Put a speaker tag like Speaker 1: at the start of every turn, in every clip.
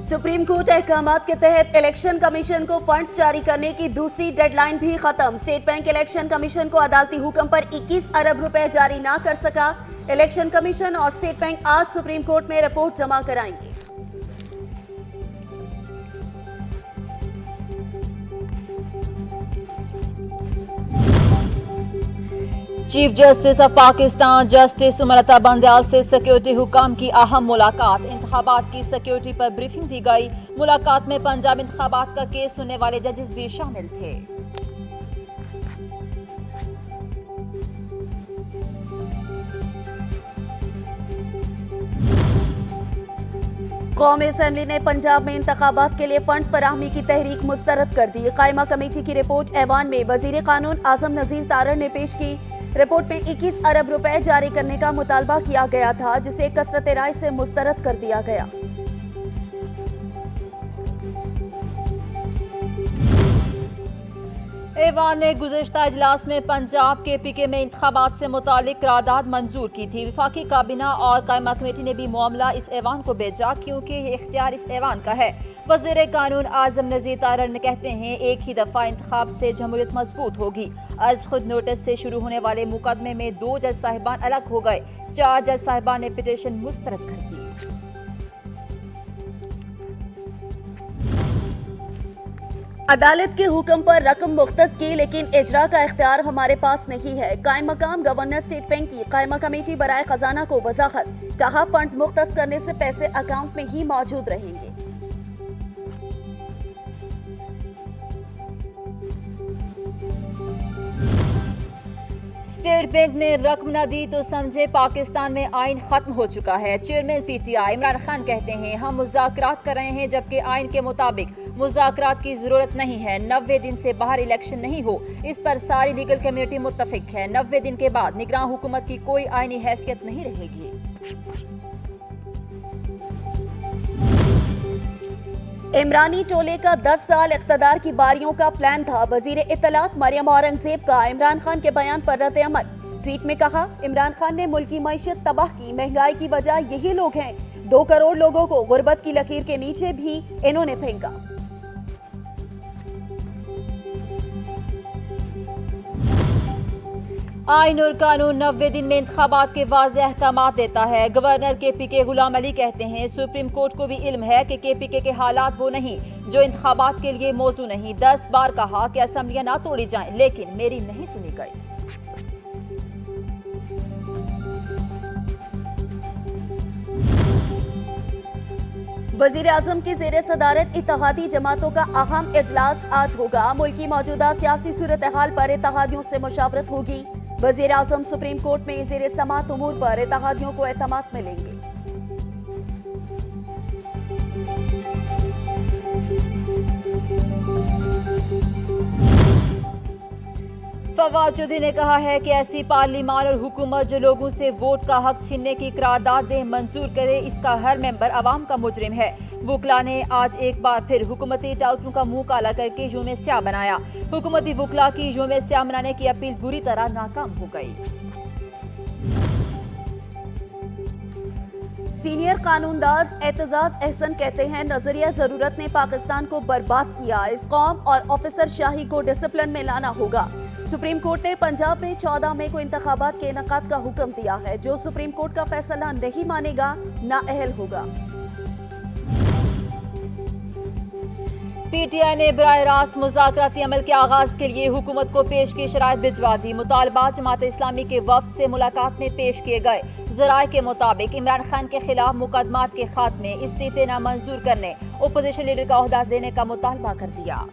Speaker 1: Supreme court अहकामात के तहत election commission को फंड्स जारी करने की दूसरी डेडलाइन भी खत्म। स्टेट बैंक इलेक्शन कमीशन को अदालती हुक्म पर 21 अरब रुपए जारी ना कर सका। इलेक्शन कमीशन और स्टेट बैंक आज सुप्रीम कोर्ट में रिपोर्ट जमा कराएंगे।
Speaker 2: Chief justice of Pakistan justice Sumalatha Bandial से सिक्योरिटी हुकाम की अहम मुलाकात। इंतखाबात की सिक्योरिटी पर ब्रीफिंग दी गई। मुलाकात में पंजाब इंतखाबात का केस सुनने वाले जजेस भी शामिल थे।
Speaker 1: कौमी असेंबली ने पंजाब में इंतखाबात के लिए फंड्स फराहमी की तहरीक मुस्तरद कर दी। कायमा कमेटी की रिपोर्ट ऐवान में वजीर कानून आजम नजीर तारड़ ने पेश की। रिपोर्ट में 21 अरब रुपए जारी करने का मुतालबा किया गया था, जिसे कसरत राय से मुस्तरद कर दिया गया।
Speaker 2: ऐवान ने गुज़िश्ता इजलास में पंजाब के पीके में इंतखाबात से मुतालिक करारदाद मंजूर की थी। विफाकी काबीना और कायमा कमेटी ने भी मामला इस ऐवान को भेजा, क्योंकि ये इख्तियार इस ऐवान का है। वज़ीर कानून आजम नज़ीर तारड़ ने कहते हैं, एक ही दफा इंतखाब से जमहूरियत मजबूत होगी। आज खुद नोटिस से शुरू होने वाले मुकदमे में 2 जज साहिबान अलग हो गए। 4 जज साहिबान ने पिटीशन मुस्तरद कर दी।
Speaker 1: अदालत के हुक्म पर रकम मुख्तस की, लेकिन इजरा का इख्तियार हमारे पास नहीं है। कायम मकाम गवर्नर स्टेट बैंक की कायमा कमेटी बराए खजाना को वजाहत। कहा, फंड्स मुख्तस करने से पैसे अकाउंट में ही मौजूद रहेंगे।
Speaker 2: स्टेट बैंक ने रकम न दी तो समझे पाकिस्तान में आइन खत्म हो चुका है। चेयरमैन पीटीआई इमरान खान कहते हैं, हम मुज़ाकरात कर रहे हैं, जबकि आइन के मुताबिक मुज़ाकरात की जरूरत नहीं है। 90 दिन से बाहर इलेक्शन नहीं हो, इस पर सारी लीगल कम्युनिटी मुत्तफिक है। 90 दिन के बाद निगरान हुकूमत की कोई आइनी हैसियत नहीं रहेगी।
Speaker 1: इमरानी टोले का 10 साल इक़्तिदार की बारियों का प्लान था। वज़ीर इत्तलात मरियम औरंगज़ेब का इमरान खान के बयान पर रद्द अमल। ट्वीट में कहा, इमरान खान ने मुल्क की मईशत तबाह की। महंगाई की वजह यही लोग हैं। 2 करोड़ लोगों को गुर्बत की लकीर के नीचे भी इन्होंने फेंका।
Speaker 2: आइन और कानून 90 दिन में इंतखाबात के वाज़ेह अहकामात देता है। गवर्नर केपीके गुलाम अली कहते हैं, सुप्रीम कोर्ट को भी इल्म है कि केपीके के हालात वो नहीं जो इंतखाबात के लिए मौजू नहीं। 10 बार कहा कि असेंबलियां ना तोड़ी जाएं, लेकिन मेरी नहीं सुनी गई।
Speaker 1: वज़ीर आज़म की ज़ेरे सदारत इत्तेहादी जमातों का अहम इजलास आज होगा। मुल्क की मौजूदा सियासी सूरत हाल पर इत्तेहादियों से मुशावरत होगी। वज़ीर आज़म सुप्रीम कोर्ट में ज़ेरे समात उमूर पर इत्तेहादियों को एतमाद मिलेंगे।
Speaker 2: फवाद चौधरी ने कहा है कि ऐसी पार्लिमान और हुकूमत जो लोगों से वोट का हक छीनने की करारदादें मंजूर करे, इसका हर मेंबर अवाम का मुजरिम है। वुकला ने आज एक बार फिर हुकूमती टाउटरों का मुंह काला करके यूम स्याह बनाया। हुकूमती वुकला की यूम स्याह बनाने की अपील बुरी तरह नाकाम हो गई।
Speaker 1: सीनियर कानूनदान एतजाज अहसन कहते हैं, नजरिया जरूरत ने पाकिस्तान को बर्बाद किया। इस कौम और ऑफिसर शाही को डिसिप्लिन में लाना होगा। सुप्रीम कोर्ट ने पंजाब में 14 मई को इंतखाबात के इनेकाद का हुक्म दिया है। जो सुप्रीम कोर्ट का फैसला नहीं मानेगा, नाअहल होगा।
Speaker 2: पीटीआई ने बराह रास्त मुज़ाकराती अमल के आगाज के लिए हुकूमत को पेश की शराइत भिजवा दी। मुतालबात जमात इस्लामी के वफ्द से मुलाकात में पेश किए गए। ज़राए के मुताबिक इमरान खान के खिलाफ मुकदमात के खात्मे, इस्तीफे नामंजूर करने, अपोजिशन लीडर का ओहदा देने का मुतालबा कर दिया।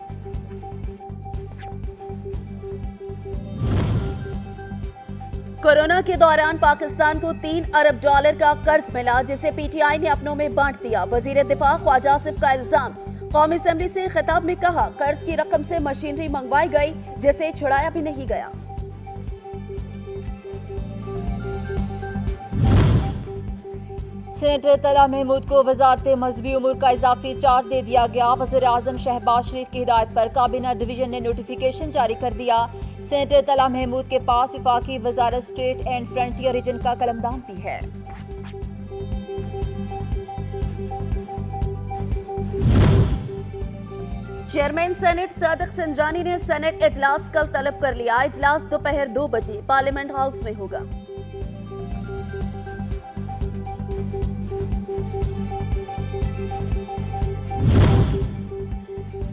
Speaker 1: कोरोना के दौरान पाकिस्तान को $3 अरब का कर्ज मिला, जिसे पीटीआई ने अपनों में बांट दिया। वजीर दिफा ख्वाजा आसिफ का इल्जाम। कौमी असेंबली से खिताब में कहा, कर्ज की रकम से मशीनरी मंगवाई गई, जिसे छुड़ाया भी नहीं गया।
Speaker 2: सेनेटर तला महमूद को वजारत मजहबी उमूर का इजाफी चार्ज दे दिया गया। वज़ीर आज़म शहबाज शरीफ की हिदायत पर काबीना डिवीजन ने नोटिफिकेशन जारी कर दिया। सेनेटर तला महमूद के पास विफाकी वजारत स्टेट एंड फ्रंटियर रीजन का कलमदान भी है।
Speaker 1: चेयरमैन सेनेट सादिक संजरानी ने सेनेट इजलास कल तलब कर लिया। इजलास दोपहर 2 बजे पार्लियामेंट हाउस में होगा।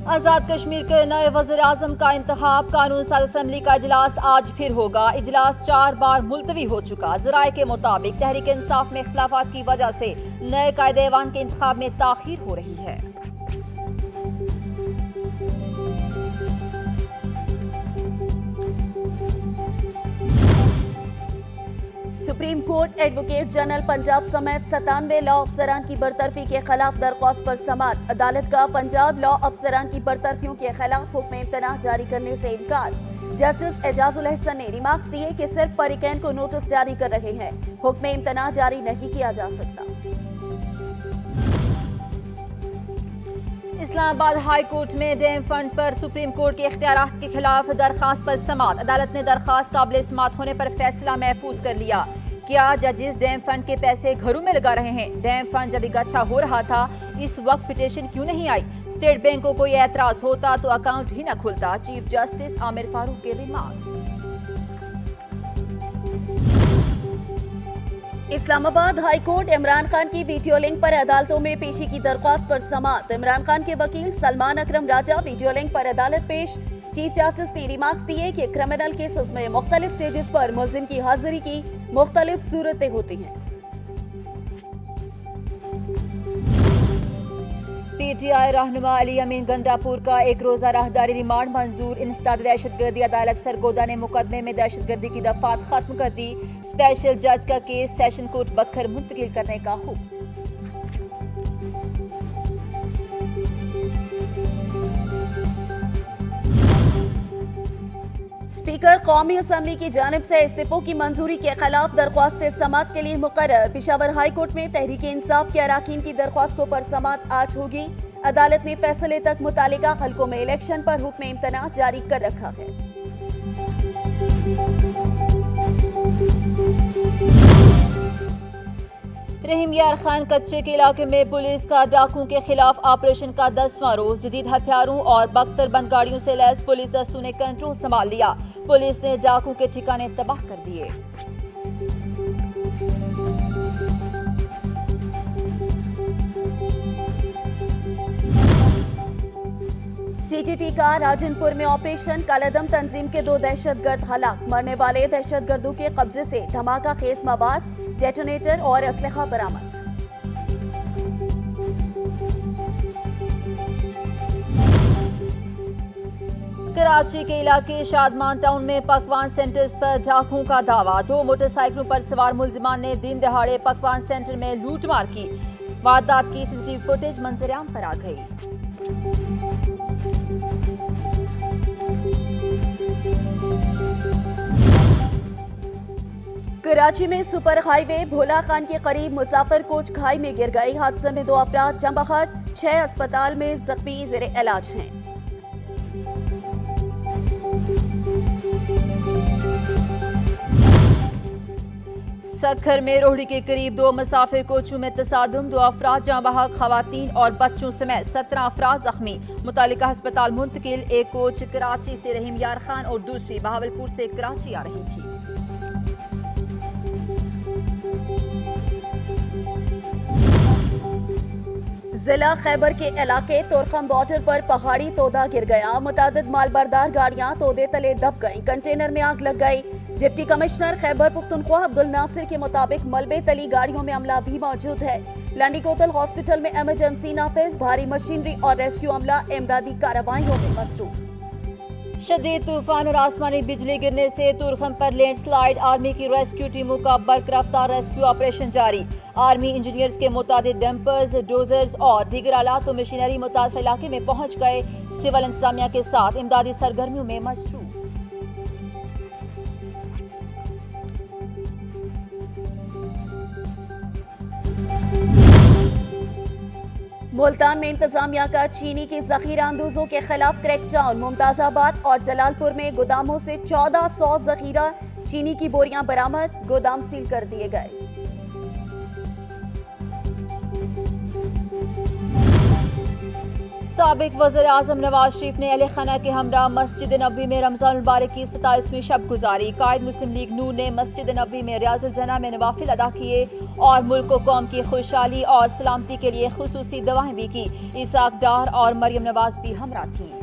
Speaker 2: आजाद कश्मीर के नए वज़ीर आज़म का इंतखाब। कानून साज असम्बली का इजलास आज फिर होगा। इजलास 4 बार मुलतवी हो चुका। ज़राए के मुताबिक तहरीक इंसाफ में इख्तिलाफात की वजह से नए कायदे ऐवान के इंतखाब में ताखीर हो रही है।
Speaker 1: Supreme court advocate general Punjab समेत 97 लॉ अफसरान की बरतरफी के खिलाफ दरख्वास्त पर समाअत। अदालत का पंजाब लॉ अफसरान की बरतरफियों के खिलाफ हुक्म इम्तनाह जारी करने से इनकार। जस्टिस एजाजुल अहसन ने रिमार्क्स दिए कि सिर्फ परिकैन को नोटिस जारी कर रहे हैं, हुक्म इम्तनाह जारी नहीं किया जा सकता।
Speaker 2: इस्लामाबाद हाई कोर्ट में डैम फंड पर सुप्रीम कोर्ट के इख्तियारात के खिलाफ दरखास्त पर समाअत। अदालत ने दरखास्त काबिल समाअत होने पर फैसला महफूज कर लिया। क्या जजेस डैम फंड के पैसे घरों में लगा रहे हैं? डैम फंड जब इकट्ठा हो रहा था इस वक्त पिटीशन क्यों नहीं आई? स्टेट बैंक को कोई एतराज होता तो अकाउंट ही न खुलता। चीफ जस्टिस आमिर फारूक के remarks.
Speaker 1: Islamabad high court Imran Khan की वीडियो लिंक पर अदालतों में पेशी की दरख्वास्त पर समाअत। इमरान खान के वकील सलमान अकरम राजा वीडियो लिंक पर अदालत पेश। चीफ जस्टिस ने रिमार्क्स दिए कि क्रिमिनल केसेस में मुख्तलिफ स्टेजेस पर मुल्जिम की हाजिरी की मुख्तलिफ सूरतें होती हैं।
Speaker 2: पीटीआई रहनुमा अली अमीन गंडापुर का एक रोजा राहदारी रिमांड मंजूर। इंसदाद दहशतगर्दी अदालत सरगोदा ने मुकदमे में दहशतगर्दी की दफात खत्म कर दी। स्पेशल जज का केस सेशन कोर्ट बखर मुंतकिल करने का हुक्म।
Speaker 1: स्पीकर कौमी असम्बली की जानिब से इस्तीफों की मंजूरी के खिलाफ दरख्वास्त समाअत के लिए मुकर्रर। पेशावर हाई कोर्ट में तहरीक इंसाफ के अराकीन की दरख्वास्तों पर समाअत आज होगी। अदालत ने फैसले तक मुतालिका हल्कों में इलेक्शन पर हुक्म इम्तनाह जारी कर रखा है।
Speaker 2: रहीम यार खान कच्चे के इलाके में पुलिस का डाकुओं के खिलाफ ऑपरेशन का 10वां रोज। जदीद हथियारों और बख्तर बंद गाड़ियों से लैस पुलिस दस्तों ने कंट्रोल संभाल लिया। पुलिस ने डाकुओं के ठिकाने तबाह कर दिए।
Speaker 1: सीटीटी का राजनपुर में ऑपरेशन। कालादम तंजीम के 2 दहशतगर्द हलाक। मरने वाले दहशतगर्दों के कब्जे से धमाका खेज मवाद, डेटोनेटर और असलहा बरामद।
Speaker 2: कराची के इलाके शादमान टाउन में पकवान सेंटर्स पर डाकुओं का दावा। 2 मोटरसाइकिलों पर सवार मुल्जिमान ने दिन दहाड़े पकवान सेंटर में लूटमार की। वारदात की सीसीटीवी फुटेज मंजर-ए-आम पर आ गई।
Speaker 1: कराची में सुपर हाईवे भोला खान के करीब मुसाफिर कोच खाई में गिर गई। हादसे में 2 अफराद जमबख्त, 6 अस्पताल में जख्मी जेर इलाज हैं।
Speaker 2: सखर में रोहड़ी के करीब 2 मुसाफिर कोचों में तसादुम। 2 अफराद जहां बहक खवातीन और बच्चों समेत 17 अफराद जख्मी। मुतालिका अस्पताल मुंतकिल। एक कोच कराची से रहीम यार खान और दूसरी बहावलपुर से कराची आ रही थी।
Speaker 1: जिला खैबर के इलाके तोरखम बॉर्डर पर पहाड़ी तोदा गिर गया। मुतादिद मालबरदार गाड़ियां तोदे तले दब गईं। कंटेनर में आग लग गई। डिप्टी कमिश्नर खैबर पुख्तनख्वा अब्दुल नासिर के मुताबिक मलबे तली गाड़ियों में अमला भी मौजूद है। लंडी कोतल हॉस्पिटल में इमरजेंसी नाफिज, भारी मशीनरी और रेस्क्यू अमला इमदादी कार्रवाइयों में मसरूफ।
Speaker 2: शदीद तूफान और आसमानी बिजली गिरने से तुरखम पर लैंडस्लाइड। आर्मी की रेस्क्यू टीमों का बरकरार रेस्क्यू ऑपरेशन जारी। आर्मी इंजीनियर्स के मुताबिक डंपर्स, डोजर्स और दीगर आलात और मशीनरी मुतासर इलाके में पहुंच गए। सिविल इंतजामिया के साथ इमदादी सरगर्मियों में मसरूफ।
Speaker 1: मुल्तान में इंतजामिया का चीनी की जखीरा अंदोजों के खिलाफ क्रैकडाउन। मुमताजाबाद और जलालपुर में गोदामों से 1400 जखीरा चीनी की बोरियां बरामद। गोदाम सील कर दिए गए।
Speaker 2: साबिक वज़ीर आज़म नवाज शरीफ ने अहले खाना के हमरा मस्जिद नबवी में रमजान मुबारक की 27वीं शब गुजारी। कायद मुस्लिम लीग नून ने मस्जिद नबवी में रियाजुल जना में नवाफिल अदा किए और मुल्क व कौम की खुशहाली और सलामती के लिए खुसूसी दुआएं भी की। इसाक डार और मरियम नवाज भी हमरा थीं।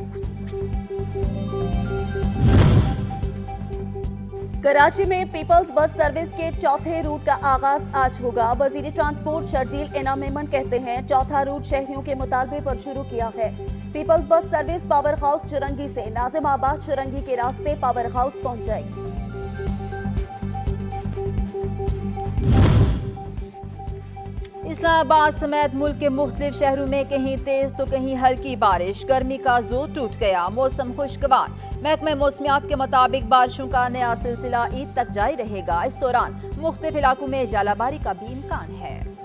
Speaker 1: कराची में पीपल्स बस सर्विस के चौथे रूट का आगाज आज होगा। वजीर ट्रांसपोर्ट शर्जील इनाम मेमन कहते हैं चौथा रूट शहरियों के मुतालबे पर शुरू किया है। Peoples bus service power house Chowrangi से नाजिमाबाद चुरंगी के रास्ते पावर हाउस पहुंच जाएगी।
Speaker 2: इस्लामाबाद समेत मुल्क के मुख्तलिफ शहरों में कहीं तेज तो कहीं हल्की बारिश। गर्मी का जोर टूट गया, मौसम खुशगवार। महकमे मौसमियात के मुताबिक बारिशों का नया सिलसिला ईद तक जारी रहेगा। इस दौरान मुख्तलिफ इलाकों में जालाबारी का भी इम्कान है।